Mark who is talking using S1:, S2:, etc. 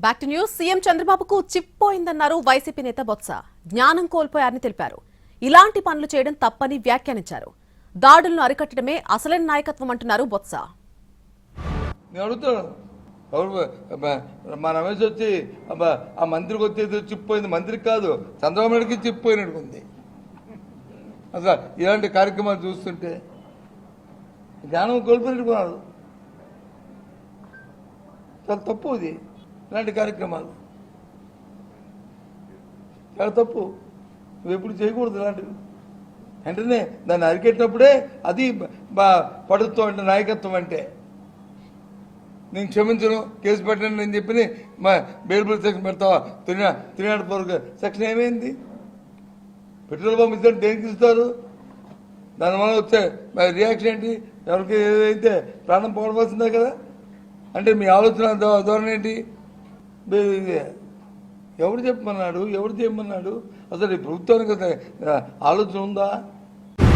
S1: Back to news. CM చంద్రబాబుకు చిప్పోయిందన్నారు YCP నేత బొత్స. జ్ఞానం కోల్పోయారని తెలిపారు. ఇలాంటి పనులు చేయడం తప్పని వ్యాఖ్యానించారు. దాడులను అరికట్టడమే అసలైన నాయకత్వం అంటున్నారు బొత్స.
S2: మా రమేష్ వచ్చి ఆ మంత్రికి వచ్చేది చిప్పోయింది, మంత్రికి కాదు చంద్రబాబు నాయుడికి చిప్పోయినట్టు ఉంది. అసలు ఇలాంటి కార్యక్రమాలు చూస్తుంటే జ్ఞానం కోల్పోయినట్టుకున్నారు. చాలా తప్పు ఇది. ఇలాంటి కార్యక్రమాలు చాలా తప్పు. నువ్వు ఎప్పుడు చేయకూడదు ఇలాంటివి. వెంటనే దాన్ని అరికెట్టినప్పుడే అది పడుతాం అంటే నాయకత్వం. అంటే నేను క్షమించను, కేసు పెట్టండి అని చెప్పి మా బెయిల్బుల్ సెక్షన్ పెడతావా? 304 సెక్షన్ ఏమైంది? పెట్రోల్ పంప్ ఇస్తే దేనికి ఇస్తారు? దానివల్ల వచ్చే రియాక్షన్ ఏంటి? ఎవరికి ఏదైతే ప్రాణం పోవలసిందే కదా. అంటే మీ ఆలోచన ధోరణి ఏంటి? ఎవరు చెప్పమన్నాడు? ఎవరు చేయమన్నాడు? అసలు ఈ ప్రభుత్వానికి ఆలోచన ఉందా?